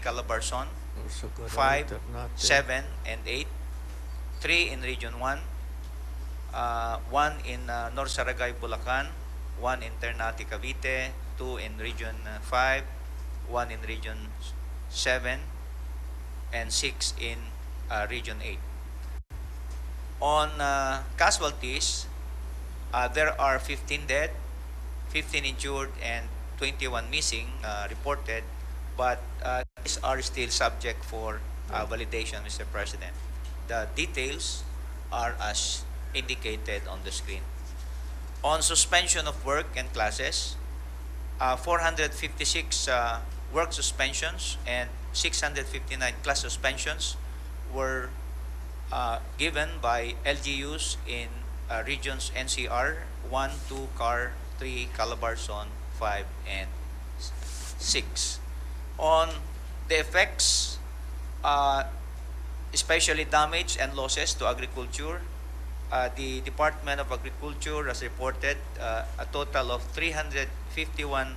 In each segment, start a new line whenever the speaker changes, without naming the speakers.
Calabarzon, 5, 7, and 8. 3 in Region 1, 1 in North Saragay, Bulacan, 1 in Ternate, Cavite, 2 in Region 5, 1 in Region 7, and 6 in Region 8. On casualties, there are 15 dead, 15 injured, and 21 missing reported, but these are still subject for validation, Mr. President. The details are as indicated on the screen. On suspension of work and classes, 456 work suspensions and 659 class suspensions were given by LGUs in regions NCR 1, 2, CAR 3, Calabarzon 5, and 6. On the effects, especially damage and losses to agriculture, the Department of Agriculture has reported a total of 351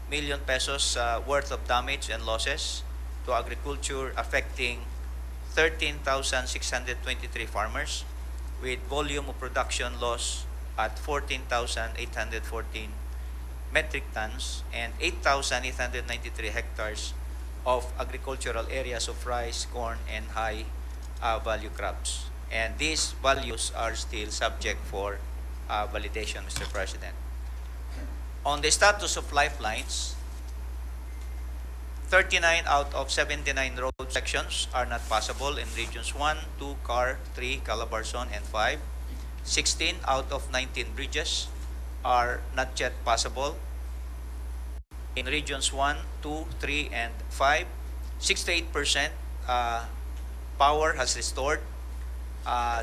million pesos worth of damage and losses to agriculture, affecting 13,623 farmers, with volume of production loss at 14,814 metric tons and 8,893 hectares of agricultural areas of rice, corn, and high value crops. And these values are still subject for validation, Mr. President. On the status of lifelines, 39 out of 79 road sections are not passable in regions 1, 2, CAR 3, Calabarzon, and 5. 16 out of 19 bridges are not yet passable in regions 1, 2, 3, and 5. 68% power has restored.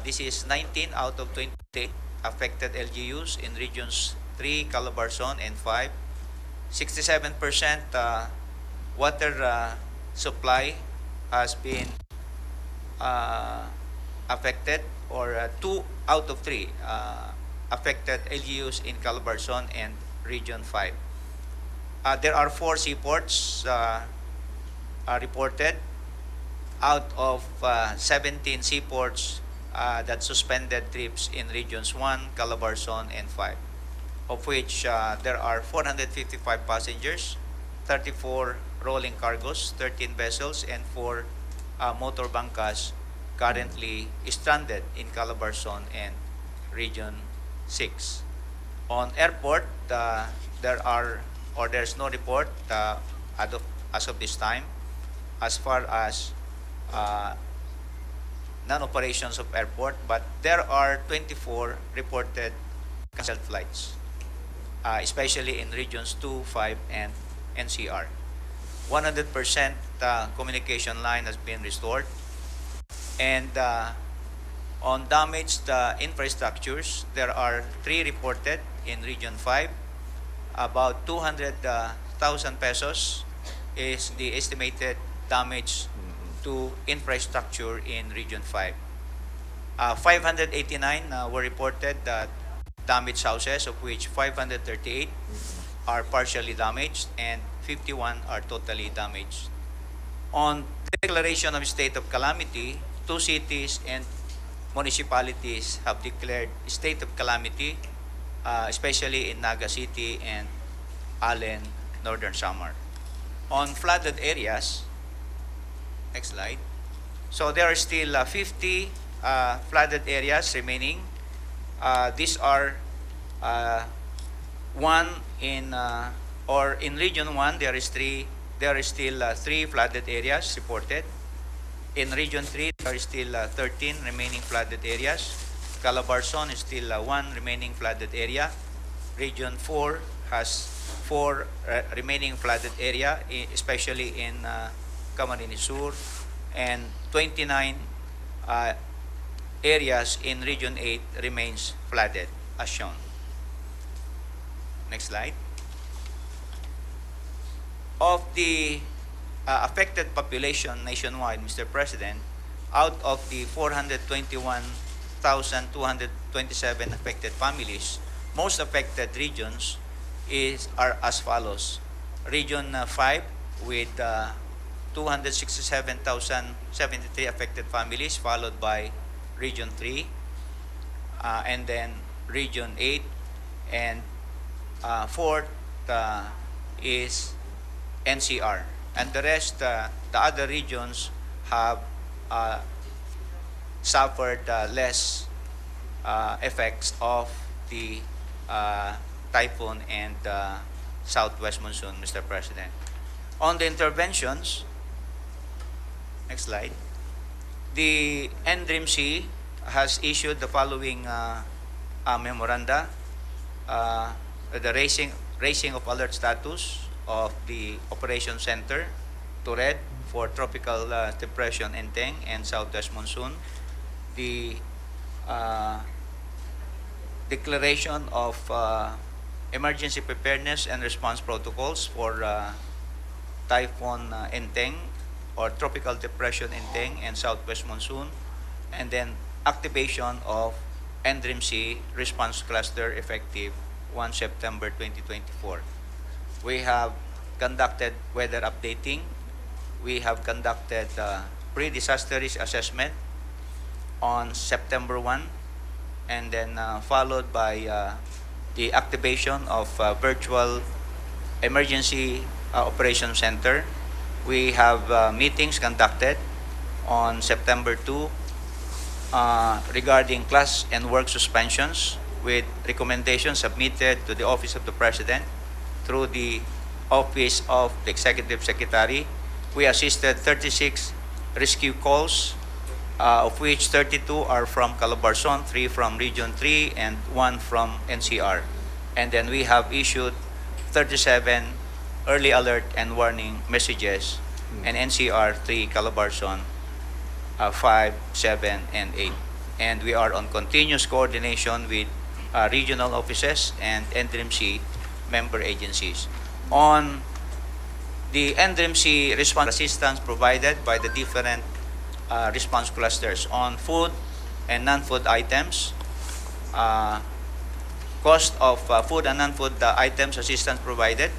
This is 19 out of 20 affected LGUs in regions 3, Calabarzon, and 5. 67% water supply has been affected, or 2 out of 3 affected LGUs in Calabarzon and Region 5. There are 4 seaports reported out of 17 seaports that suspended trips in Regions 1, Calabarzon, and 5, of which there are 455 passengers, 34 rolling cargos, 13 vessels, and 4 motor bangkas currently stranded in Calabarzon and Region 6. On airport, there's no report as of this time as far as non-operations of airport, but there are 24 reported canceled flights, especially in regions 2, 5, and NCR. 100% communication line has been restored. And on damaged infrastructures, there are 3 reported in Region 5. About 200,000 pesos is the estimated damage to infrastructure in Region 5. 589 were reported damaged houses, of which 538 are partially damaged and 51 are totally damaged. On declaration of state of calamity, 2 cities and municipalities have declared state of calamity, especially in Naga City and Allen, Northern Samar. On flooded areas, next slide. So there are still 50 flooded areas remaining. These are in Region 1, there is still 3 flooded areas reported. In Region 3, there is still 13 remaining flooded areas. Calabarzon is still 1 remaining flooded area. Region 4 has 4 remaining flooded area, especially in Camarines Sur, and 29 areas in Region 8 remains flooded, as shown. Next slide. Of the affected population nationwide, Mr. President, out of the 421,227 affected families, most affected regions are as follows. Region 5 with 267,073 affected families, followed by Region 3, and then Region 8, and fourth is NCR. And the rest, the other regions have suffered less effects of the typhoon and southwest monsoon, Mr. President. On the interventions, next slide, the NDRRMC has issued the following memoranda. The raising of alert status of the operation center to red for tropical depression Enteng and southwest monsoon. The declaration of emergency preparedness and response protocols for typhoon Enteng or tropical depression Enteng and southwest monsoon, and then activation of NDRRMC response cluster effective 1 September 2024. We have conducted weather updating. We have conducted pre-disaster risk assessment on September 1, and then followed by the activation of virtual emergency operation center. We have meetings conducted on September 2 regarding class and work suspensions, with recommendations submitted to the Office of the President through the Office of the Executive Secretary. We assisted 36 rescue calls, of which 32 are from Calabarzon, 3 from Region 3, and 1 from NCR. And then we have issued 37 early alert and warning messages, and NCR 3, Calabarzon 5, 7, and 8. And we are on continuous coordination with regional offices and NDRRMC member agencies. On the NDRRMC response assistance provided by the different response clusters on food and non-food items, cost of food and non-food items assistance provided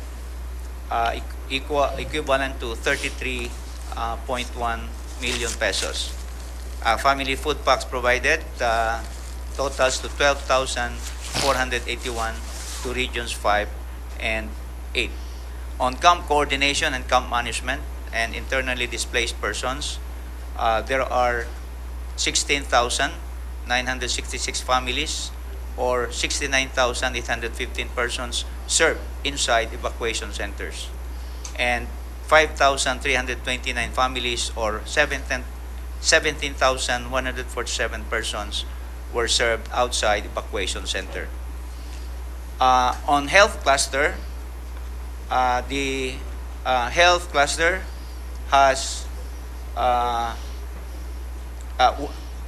equivalent to 33.1 million pesos. Family food packs provided totals to 12,481 to regions 5 and 8. On camp coordination and camp management and internally displaced persons, there are 16,966 families, or 69,815 persons served inside evacuation centers, and 5,329 families, or 17,147 persons were served outside evacuation center. On health cluster, the health cluster has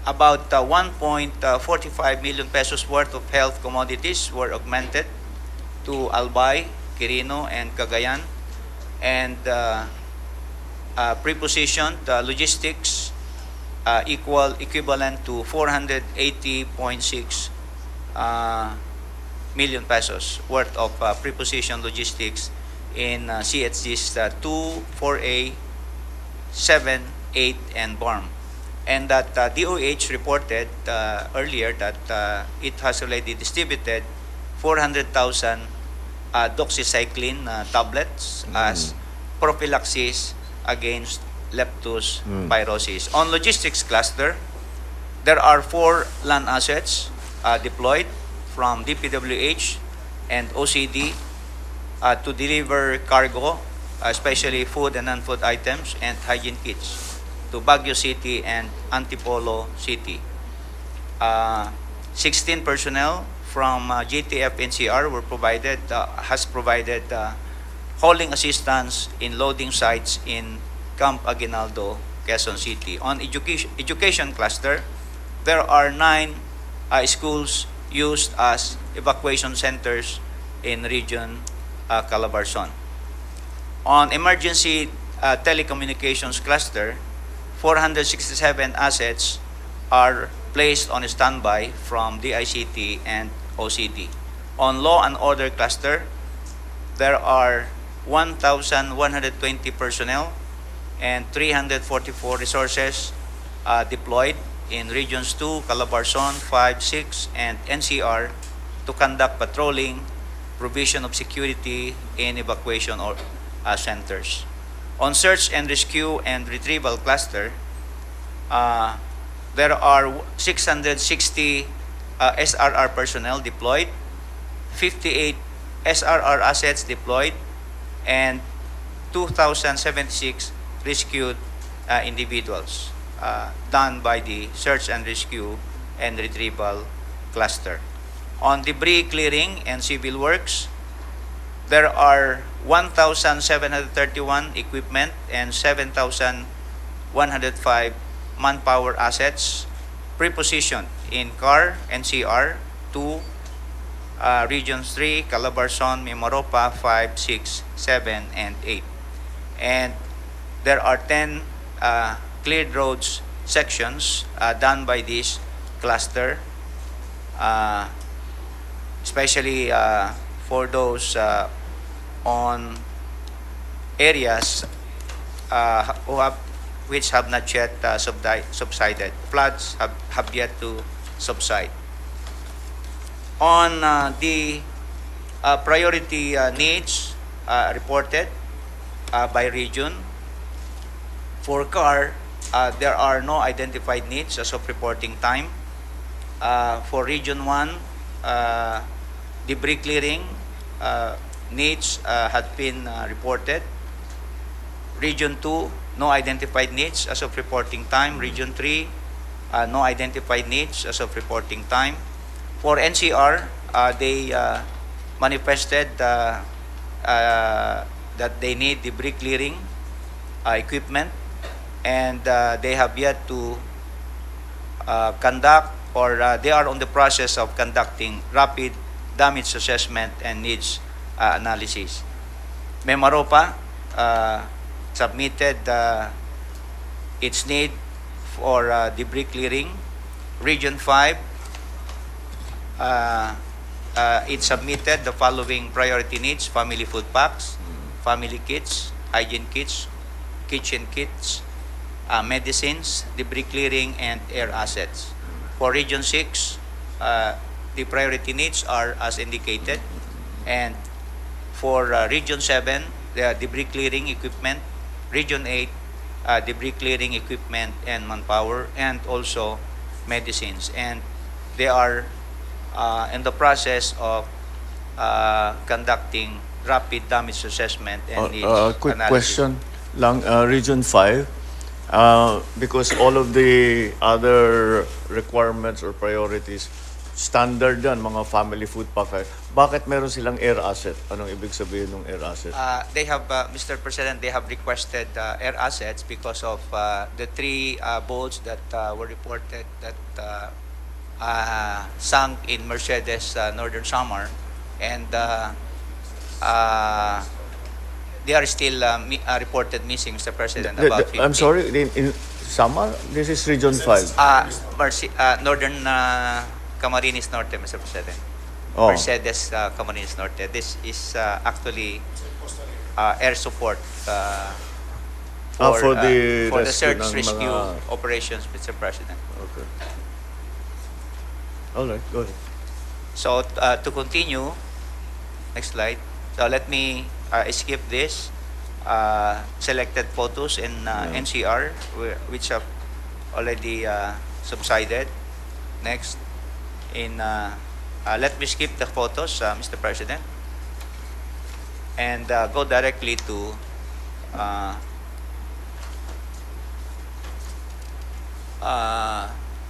about 1.45 million pesos worth of health commodities were augmented to Albay, Quirino, and Cagayan, and prepositioned logistics equivalent to 480.6 million pesos worth of preposition logistics in CHGs 2, 4A, 7, 8, and BARM. And that DOH reported earlier that it has already distributed 400,000 doxycycline tablets as prophylaxis against leptospirosis. On logistics cluster, there are 4 land assets deployed from DPWH and OCD to deliver cargo, especially food and non-food items and hygiene kits, to Baguio City and Antipolo City. 16 personnel from GTF NCR were provided, has provided hauling assistance in loading sites in Camp Aguinaldo, Quezon City. On education cluster, there are 9 schools used as evacuation centers in region Calabarzon. On emergency telecommunications cluster, 467 assets are placed on standby from DICT and OCD. On law and order cluster, there are 1,120 personnel and 344 resources deployed in Regions 2, Calabarzon, 5, 6, and NCR to conduct patrolling, provision of security in evacuation or centers. On search and rescue and retrieval cluster, there are 660 SRR personnel deployed, 58 SRR assets deployed, and 2,076 rescued individuals done by the search and rescue and retrieval cluster. On debris clearing and civil works, there are 1,731 equipment and 7,105 manpower assets prepositioned in CAR, NCR, 2, Regions 3, Calabarzon, Mimaropa, 5, 6, 7, and 8. And there are 10 cleared roads sections done by this cluster, especially for those on areas which have not yet subsided. Floods have yet to subside. On the priority needs reported by region, for CAR, there are no identified needs as of reporting time. For Region 1, debris clearing needs had been reported. Region 2, no identified needs as of reporting time. Region 3, no identified needs as of reporting time. For NCR, they manifested that they need debris clearing equipment, and they have yet to conduct, or they are on the process of conducting rapid damage assessment and needs analysis. Mimaropa submitted its need for debris clearing. Region 5, it submitted the following priority needs: family food packs, family kits, hygiene kits, kitchen kits, medicines, debris clearing, and air assets. For Region 6, the priority needs are as indicated. And for Region 7, the debris clearing equipment. Region 8, debris clearing equipment and manpower, and also medicines. And they are in the process of conducting rapid damage assessment and needs
quick
analysis.
question lang, Region 5, because all of the other requirements or priorities, standard yan, mga family food pack. Bakit meron silang air asset? Anong ibig sabihin ng air asset?
They have, Mr. President, they have requested air assets because of the 3 boats that were reported that sunk in Mercedes, Northern Samar, and they are still reported missing, Mr. President. About 50.
I'm sorry, in Samar? This is Region 5.
Northern Camarines Norte, Mr. President.
Oh.
Mercedes Camarines Norte. This is actually air support
for the
search
ng
rescue
mga...
operations, Mr. President.
Okay. All right, go ahead.
So to continue, next slide. So let me skip this. Selected photos in NCR, which have already subsided. Next. Let me skip the photos, Mr. President, and go directly to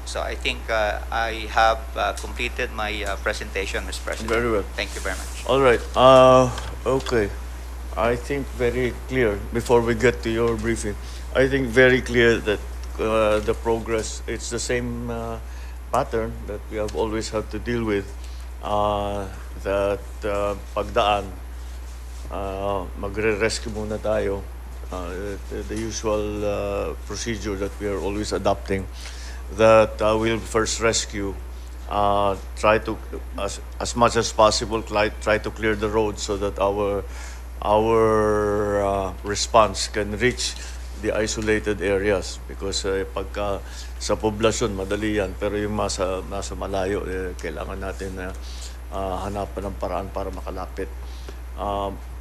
so I think I have completed my presentation, Mr. President.
Very well.
Thank you very much.
All right. Okay. I think very clear, before we get to your briefing, I think very clear that the progress, it's the same pattern that we have always had to deal with, that pagdaan, magre-rescue muna tayo, the usual procedure that we are always adopting, that we'll first rescue, try to, as much as possible, try to clear the road so that our response can reach the isolated areas because pagka sa poblasyon madali yan pero yung nasa malayo kailangan natin na hanapan ng paraan para makalapit.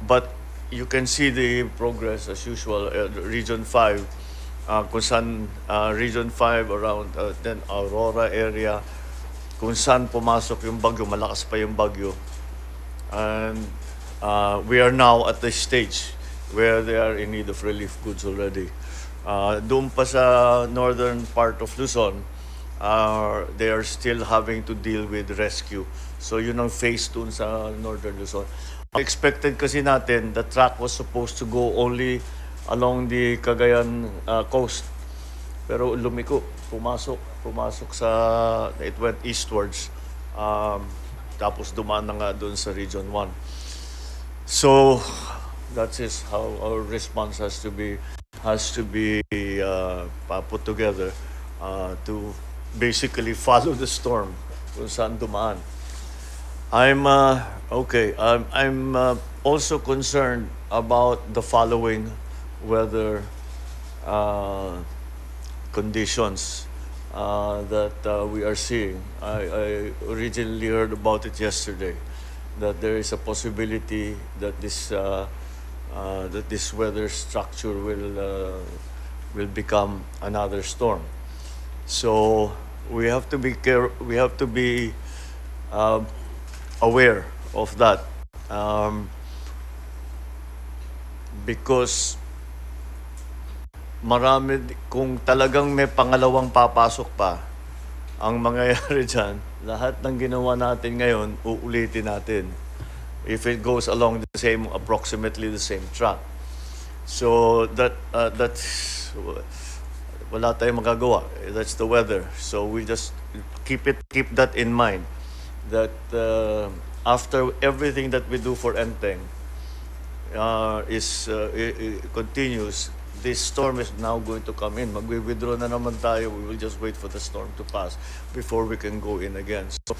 But you can see the progress as usual. Region 5, kung saan Region 5 around then Aurora area, kung saan pumasok yung bagyo, malakas pa yung bagyo. And we are now at the stage where they are in need of relief goods already. Doon pa sa northern part of Luzon, they are still having to deal with rescue. So yun ang phase doon sa northern Luzon. Expected kasi natin, the track was supposed to go only along the Cagayan coast. Pero lumiko, pumasok sa, it went eastwards. Tapos dumaan na nga doon sa Region 1. So that is how our response has to be put together to basically follow the storm kung saan dumaan. I'm also concerned about the following weather conditions that we are seeing. I originally heard about it yesterday, that there is a possibility that this weather structure will become another storm. So we have to be aware of that, because kung talagang may pangalawang papasok pa, ang mangyayari dyan, lahat ng ginawa natin ngayon, uulitin natin. If it goes along approximately the same track. So that's, wala tayong magagawa. That's the weather. So we just keep that in mind. That after everything that we do for Enteng continues, this storm is now going to come in. Magwi-withdraw na naman tayo. We will just wait for the storm to pass before we can go in again. So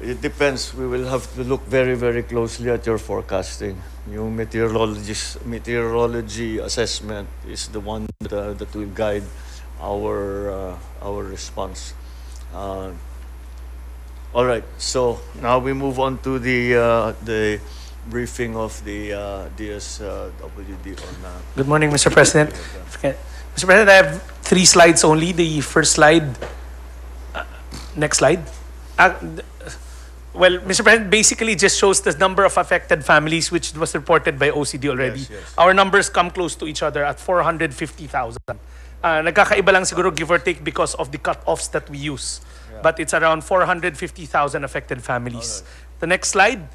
it depends. We will have to look very, very closely at your forecasting. Yung meteorology assessment is the one that will guide our response. All right. So now we move on to the briefing of the DSWD on.
Good morning, Mr. President. Okay. Mr. President, I have 3 slides only. The first slide. Next slide. Well, Mr. President, basically just shows the number of affected families, which was reported by OCD already.
Yes.
Our numbers come close to each other at 450,000. Nagkakaiba lang siguro give or take because of the cut-offs that we use. Yeah. But it's around 450,000 affected families. Right. The next slide.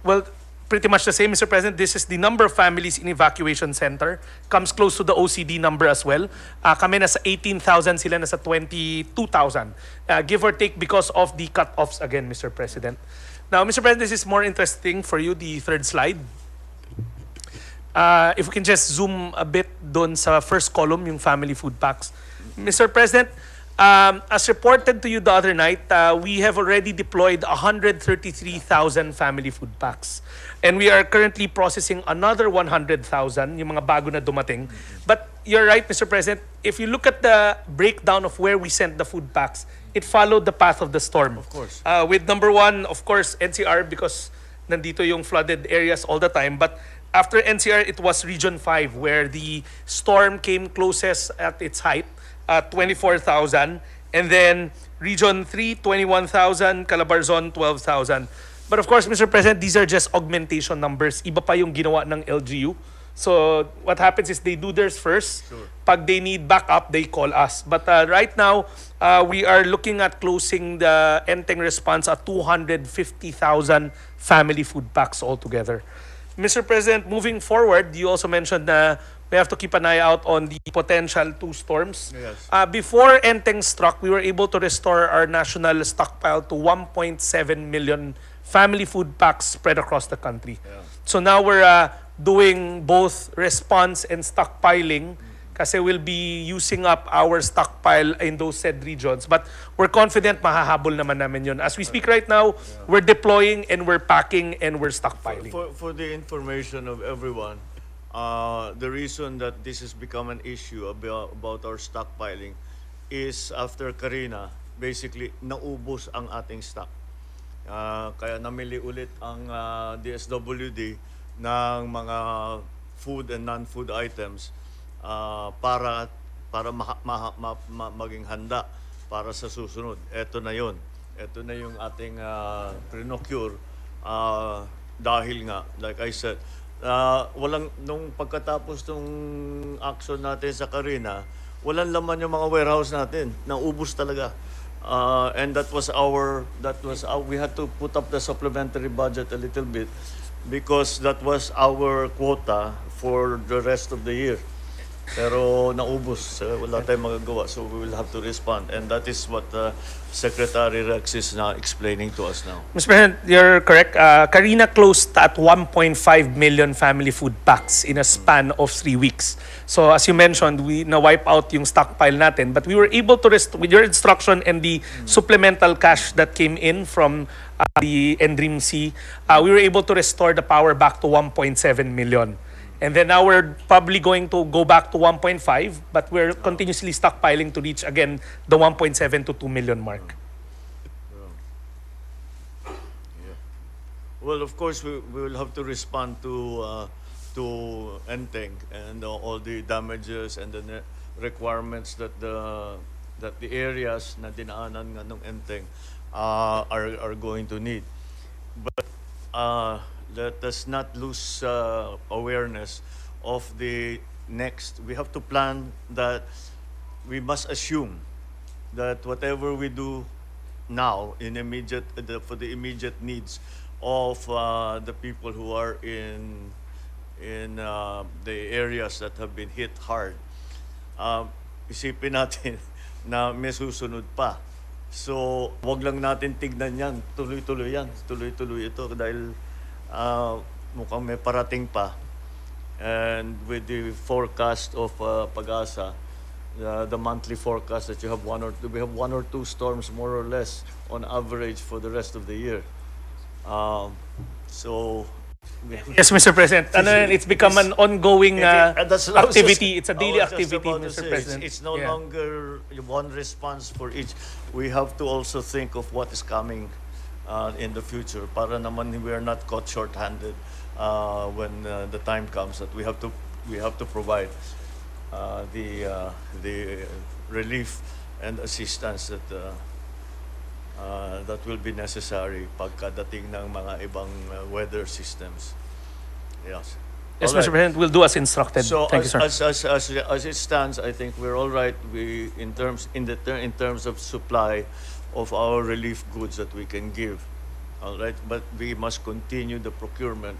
Well, pretty much the same, Mr. President. This is the number of families in evacuation center. Comes close to the OCD number as well. Kami nasa 18,000, sila nasa 22,000. Give or take because of the cut-offs again, Mr. President. Now, Mr. President, this is more interesting for you, the third slide. If we can just zoom a bit doon sa first column, yung family food packs. Mr. President, as reported to you the other night, we have already deployed 133,000 family food packs. And we are currently processing another 100,000, yung mga bago na dumating. But you're right, Mr. President, if you look at the breakdown of where we sent the food packs, it followed the path of the storm.
Of course.
With number 1, of course, NCR, because nandito yung flooded areas all the time. But after NCR, it was Region 5, where the storm came closest at its height. 24,000, and then Region 3, 21,000, Calabarzon, 12,000. But of course, Mr. President, these are just augmentation numbers. Iba pa yung ginawa ng LGU. So what happens is they do theirs first.
Sure.
Pag they need backup, they call us. But right now, we are looking at closing the Enteng response at 250,000 family food packs altogether. Mr. President, moving forward, you also mentioned na we have to keep an eye out on the potential 2 storms.
Yes.
Before Enteng struck, we were able to restore our national stockpile to 1.7 million family food packs spread across the country.
Yeah.
So now we're doing both response and stockpiling kasi we'll be using up our stockpile in those said regions. But we're confident mahahabol naman namin yun. As we speak right now, we're deploying and we're packing and we're stockpiling.
For the information of everyone, The reason that this has become an issue about our stockpiling is after Karina, basically naubos ang ating stock. Kaya namili ulit ang DSWD ng mga food and non-food items para maging handa para sa susunod. Ito na yon. Ito na yung ating pre-procure dahil nga, like I said, nung pagkatapos nung action natin sa Karina, walang laman yung mga warehouse natin. Naubos talaga. And we had to put up the supplementary budget a little bit because that was our quota for the rest of the year. Pero naubos, wala tayong magagawa, so we will have to respond. And that is what Secretary Rex is now explaining to us now.
Mr. President, you're correct. Karina closed at 1.5 million family food packs in a span of 3 weeks. So as you mentioned, we na-wipe out yung stockpile natin, but we were able to with your instruction and the supplemental cash that came in from the NDRRMC, we were able to restore the power back to 1.7 million. And then now we're probably going to go back to 1.5, but we're continuously stockpiling to reach again the 1.7 to 2 million mark.
Yeah. Well, of course, we will have to respond to Enteng and all the damages and the requirements that the areas na dinaanan nga ng Enteng are going to need. But let us not lose awareness of the next. We have to plan that we must assume that whatever we do now for the immediate needs of the people who are in the areas that have been hit hard, isipin natin na may susunod pa. So, wag lang natin tignan yan. Tuloy-tuloy yan. Tuloy-tuloy ito dahil mukhang may parating pa. And with the forecast of Pag-asa, the monthly forecast that we have one or two storms more or less on average for the rest of the year. So
Yes, Mr. President. It's become an ongoing activity. It's a daily activity, Mr. President.
It's no longer one response for each. We have to also think of what is coming in the future para naman we are not caught short-handed when the time comes that we have to provide the relief and assistance that will be necessary pagkadating ng mga ibang weather systems. Yes.
Yes,
All right.
Mr. President, we'll do as instructed.
So
Thank you, sir.
as it stands, I think we're all right. In terms of supply of our relief goods that we can give, all right. But we must continue the procurement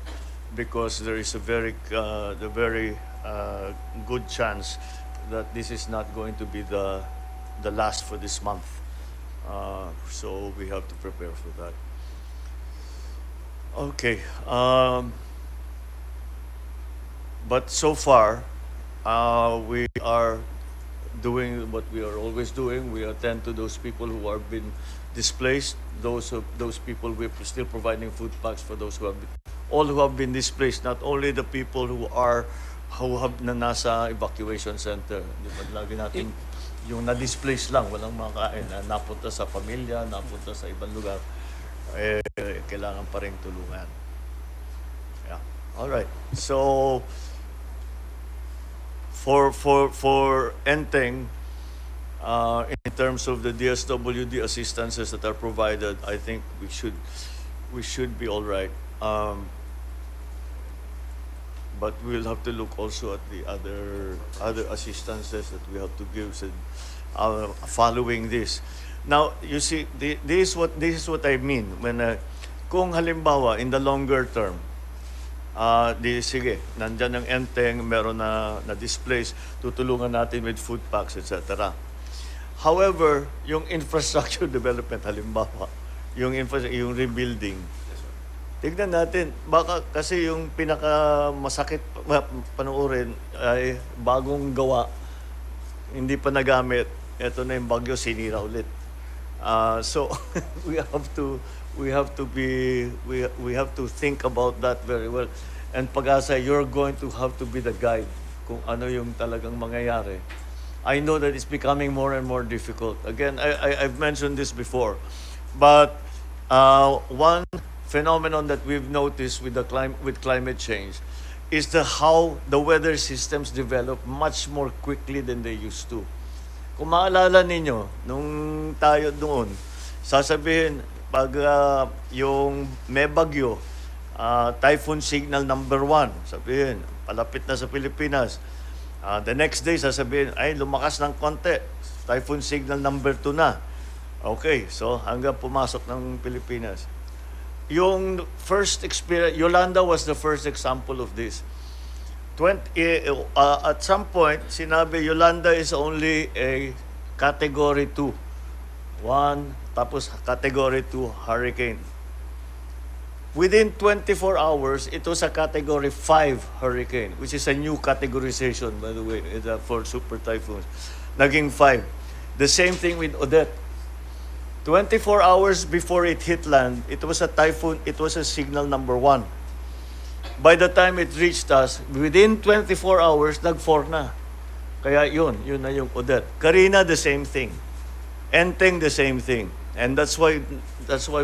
because there is a very good chance that this is not going to be the last for this month. So we have to prepare for that. Okay. But so far, we are doing what we are always doing. We attend to those people who have been displaced. Those people, we're still providing food packs for those who have been displaced. Not only the people who have na nasa evacuation center. Di ba, lagi natin yung na-displaced lang, walang makain, na napunta sa pamilya, napunta sa ibang lugar, kailangan pa rin tulungan. Yeah. All right. So for Enteng, in terms of the DSWD assistances that are provided, I think we should be all right. But we'll have to look also at the other assistances that we have to give following this. Now, you see, this is what I mean when kung halimbawa in the longer term, sige, nandyan ang Enteng, meron na displace, tutulungan natin with food packs, etc. However, yung infrastructure development, halimbawa, yung rebuilding, tignan natin, baka kasi yung pinakamasakit panoorin ay bagong gawa, hindi pa nagamit, eto na yung bagyo, sinira ulit. So we have to think about that very well. and Pag-asa, you're going to have to be the guide kung ano yung talagang mangyayari. I know that it's becoming more and more difficult. Again, I've mentioned this before, but one phenomenon that we've noticed with with climate change is how the weather systems develop much more quickly than they used to. Kung maalala ninyo, nung tayo doon, sasabihin, pag yung may bagyo, typhoon signal number 1, sabihin, palapit na sa Pilipinas. The next day, sasabihin, ay, lumakas ng konti. Typhoon signal number 2 na. Okay, so hanggang pumasok ng Pilipinas. Yung first experience, Yolanda was the first example of this. At some point, sinabi Yolanda is only a category 2. 1, tapos category 2 hurricane. Within 24 hours, ito sa category 5 hurricane, which is a new categorization, by the way, for super typhoons. Naging 5. The same thing with Odette. 24 hours before it hit land, it was a typhoon, it was a signal number 1. By the time it reached us, within 24 hours, nag-4 na. Kaya yun na yung Odette. Karina, the same thing. Enteng, the same thing. And that's why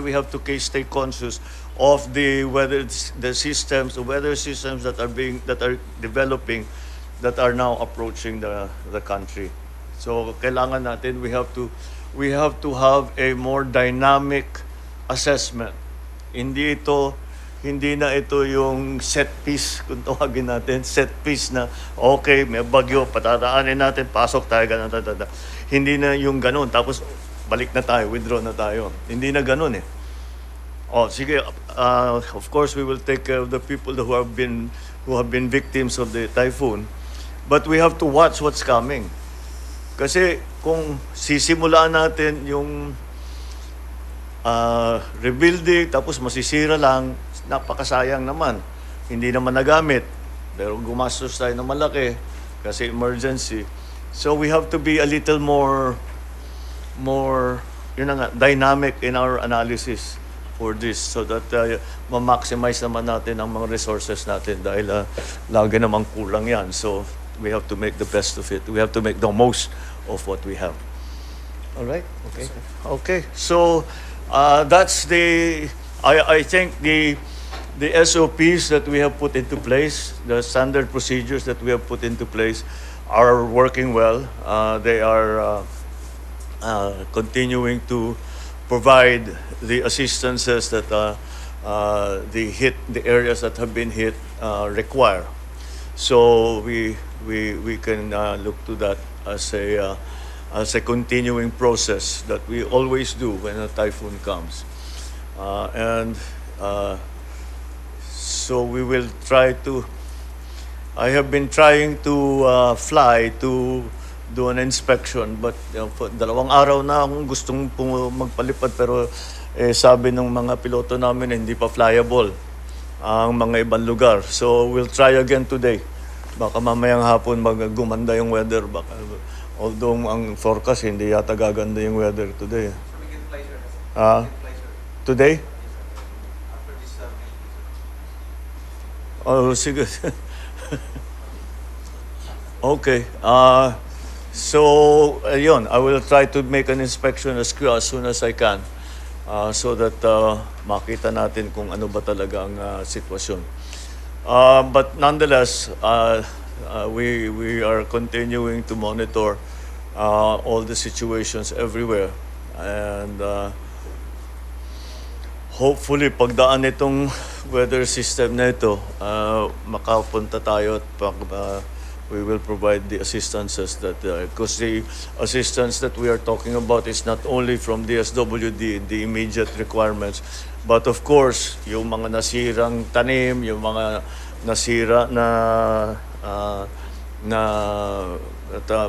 we have to stay conscious of the weather systems that are developing, that are now approaching the country. So kailangan natin, we have to have a more dynamic assessment. Hindi na ito yung set piece, kung tawagin natin, set piece na, okay, may bagyo, patadaanin natin, pasok tayo, ganun. Hindi na yung ganun. Tapos, balik na tayo, withdraw na tayo. Hindi na ganun eh. Sige, of course, we will take care of the people who have been victims of the typhoon. But we have to watch what's coming. Kasi kung sisimulaan natin yung rebuilding, tapos masisira lang, napakasayang naman. Hindi naman nagamit. Pero gumastos tayo ng malaki kasi emergency. So we have to be a little more dynamic in our analysis for this so that ma-maximize naman natin ang mga resources natin dahil lagi namang kulang yan. So we have to make the best of it. We have to make the most of what we have. All right? Okay. Okay. So that's I think the SOPs that we have put into place, the standard procedures that we have put into place are working well. They are continuing to provide the assistances that the areas that have been hit require. So we can look to that as a continuing process that we always do when a typhoon comes, so we will try to. I have been trying to fly to do an inspection, but for 2 araw na akong gustong magpalipad, pero sabi ng mga piloto namin hindi pa flyable ang mga ibang lugar. So we'll try again today. Baka mamayang hapon gumanda yung weather. Although ang forecast hindi yata gaganda yung weather today. Today? Oh, sige. Okay. So, ayun, I will try to make an inspection as soon as I can so that makita natin kung ano ba talaga ang sitwasyon. But nonetheless, we are continuing to monitor all the situations everywhere. And hopefully, pagdaan itong weather system na ito, makapunta tayo at we will provide the assistances that, because the assistance that we are talking about is not only from DSWD, the immediate requirements, but of course, yung mga nasirang tanim, yung mga nasira na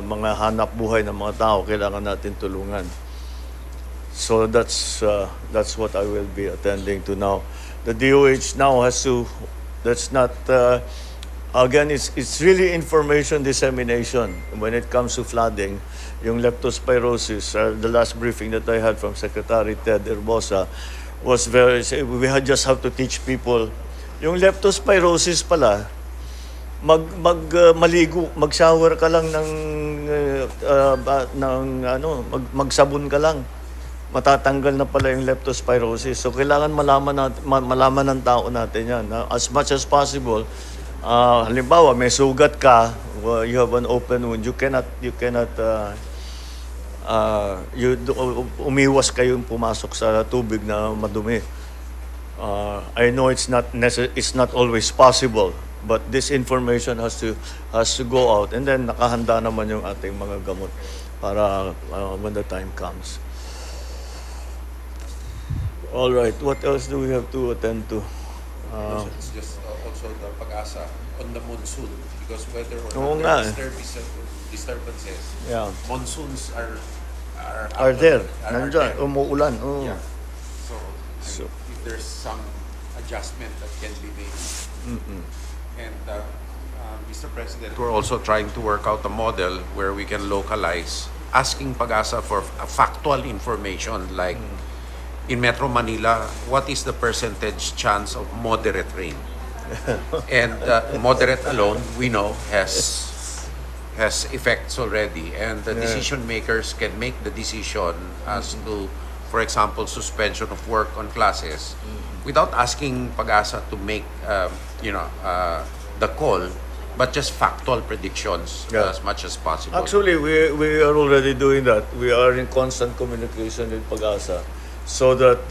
mga hanap buhay ng mga tao, kailangan natin tulungan. So that's what I will be attending to now. The DOH now has to, that's not, again, it's really information dissemination when it comes to flooding. Yung leptospirosis, the last briefing that I had from Secretary Ted Herbosa was we just have to teach people Yung leptospirosis pala, maligo, mag-shower ka lang magsabon ka lang. Matatanggal na pala yung leptospirosis. So kailangan malaman ng tao natin yan. As much as possible, halimbawa may sugat ka, you have an open wound, you cannot umiwas kayong pumasok sa tubig na madumi. I know it's not always possible, but this information has to go out, and then nakahanda naman yung ating mga gamot para when the time comes. All right, what else do we have to attend to?
It's just also the pag-asa on the monsoon, because whether
Oo
or
nga
not
eh.
disturbances,
Yeah.
monsoons are
There,
are
nandyan,
there.
umuulan. Oh.
Yeah.
So-
So, if there's some adjustment that can be made. And Mr. President, we're also trying to work out a model where we can localize, asking pag-asa for factual information like in Metro Manila, what is the percentage chance of moderate rain? And moderate alone, we know, has effects already, and the decision makers can make the decision as to, for example, suspension of work on classes without asking pag-asa to make the call, but just factual predictions as much as possible.
Actually, we are already doing that. We are in constant communication with Pag-asa, so that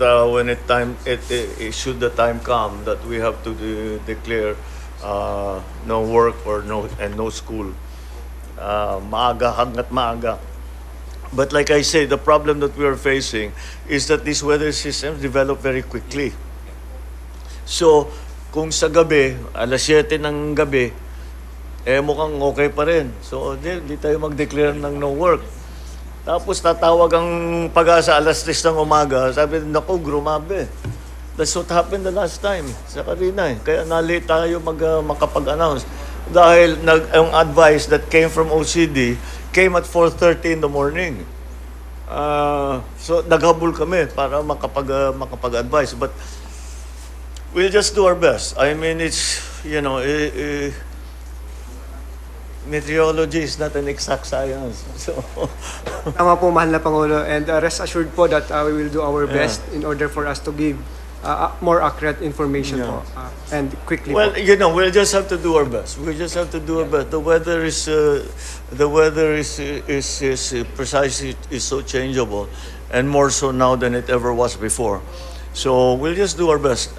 should the time come that we have to declare no work or no school, maaga hanggat maaga. But like I say, the problem that we are facing is that these weather systems develop very quickly. So, kung sa gabi, alas 7 ng gabi, mukhang okay pa rin. So, di tayo mag-declare ng no work. Tapos tatawag ang Pag-asa alas 3 ng umaga. Sabi, naku, grumabe. That's what happened the last time sa kanina. Kaya na-late tayo makapag-announce. Dahil ang advice that came from OCD came at 4:30 in the morning. So, naghabol kami para makapag-advise. But we'll just do our best. I mean, it's, meteorology is not an exact science. So,
Tama po, mahal na Pangulo. And rest assured po that we will do our best in order for us to give more accurate information po. And quickly
well,
po.
we'll just have to do our best. We just have to do our best. The weather is precisely is so changeable, and more so now than it ever was before. So we'll just do our best.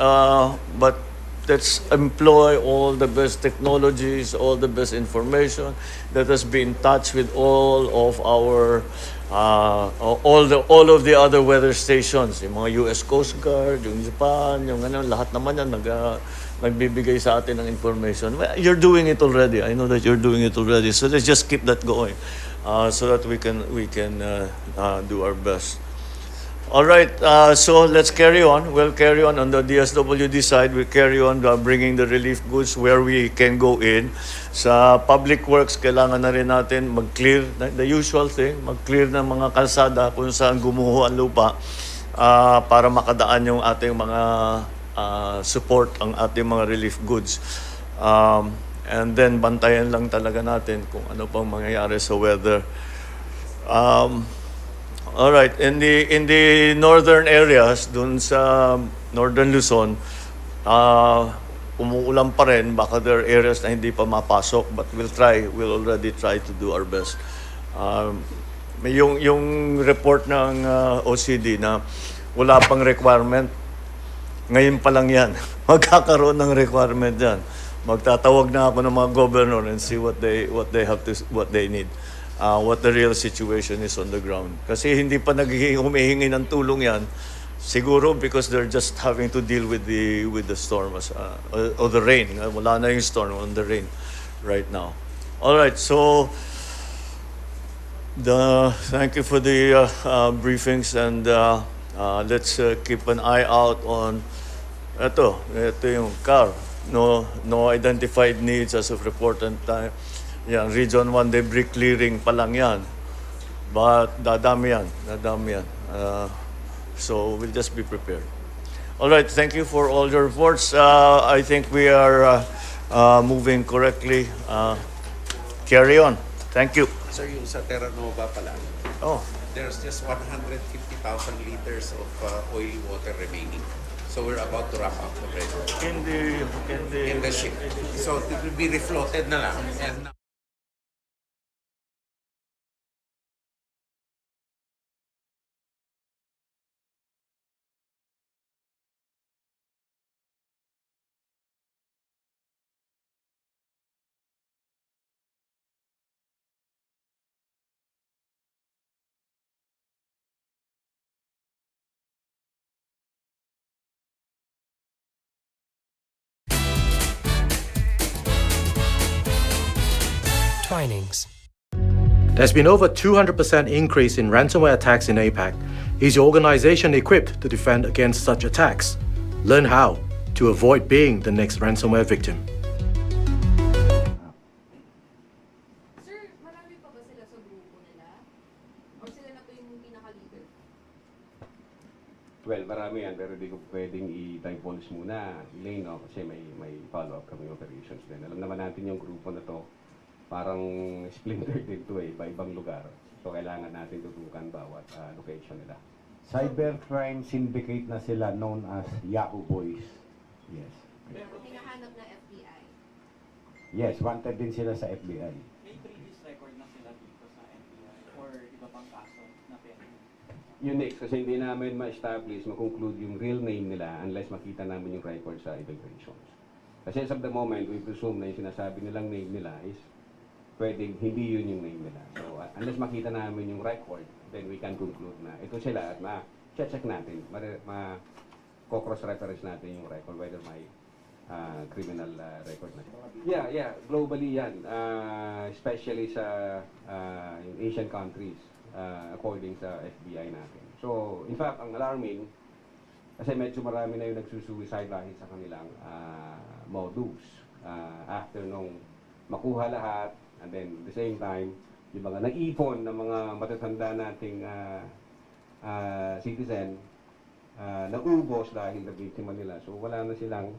But let's employ all the best technologies, all the best information. Let us be in touch with all of our all of the other weather stations, yung mga US Coast Guard, yung Japan, yung lahat naman yan nagbibigay sa atin ng information. Well, you're doing it already. I know that you're doing it already. So let's just keep that going, so that we can do our best. All right, so let's carry on. We'll carry on the DSWD side. We'll carry on bringing the relief goods where we can go in. Sa public works, kailangan na rin natin mag-clear, the usual thing, mag-clear ng mga kalsada kung saan gumuho ang lupa, para makadaan yung ating mga support, ang ating mga relief goods. And then, bantayan lang talaga natin kung ano pang mangyayari sa weather. All right, in the northern areas, dun sa northern Luzon, umuulan pa rin. Baka there are areas na hindi pa mapasok, but we'll already try to do our best. May yung report ng OCD na wala pang requirement, ngayon pa lang yan. Magkakaroon ng requirement yan. Magtatawag na ako ng mga governor and see what they need. What the real situation is on the ground. Kasi hindi pa humihingi ng tulong yan, siguro because they're just having to deal with the storm or the rain. Wala na yung storm, on the rain right now. All right, so thank you for the briefings, and let's keep an eye out on ito yung car. No identified needs as of reported time. Yan, Region 1 debris clearing pa lang yan. But dadami yan. So we'll just be prepared. All right, thank you for all your reports. I think we are moving correctly. Carry on. Thank you.
Sir, yung sa Terra Nova pala,
Oh,
there's just 150,000 liters of oily water remaining. So we're about to wrap up already in the ship. So it will be refloated na lang. And
Twinings. There's been over 200% increase in ransomware attacks in APAC. Is your organization equipped to defend against such attacks? Learn how to avoid being the next ransomware victim.
Sir, marami pa ba sila sa grupo nila? Or sila na po yung pinaka-leader?
Well, marami yan, pero di ko pwedeng i-divulge muna, Elaine, no? Kasi may follow-up kami operations din. Alam naman natin yung grupo na to, parang splintered din to iba-ibang lugar. So, kailangan natin tutukan bawat location nila.
Cybercrime syndicate na sila known as Yahoo Boys. Yes.
Hinahanap na FBI.
Yes, wanted din sila sa FBI.
May previous record na sila dito sa NDRRMC or iba pang kaso na pending?
Unique, kasi hindi namin ma-establish, ma-conclude yung real name nila unless makita namin yung record sa integrations. Kasi as of the moment, we presume na yung sinasabi nilang name nila is pwedeng hindi yun yung name nila. So, unless makita namin yung record, then we can conclude na ito sila at ma-check natin, ma-cross-reference natin yung record, whether may criminal record na. Yeah, globally yan. Especially sa yung Asian countries, according sa FBI natin. So, in fact, ang alarming, kasi medyo marami na yung nagsusuicide dahil sa kanilang modus. After nung makuha lahat, and then at the same time, yung mga nag-ipon ng mga matatanda nating citizen, naubos dahil na biktima nila. So wala na silang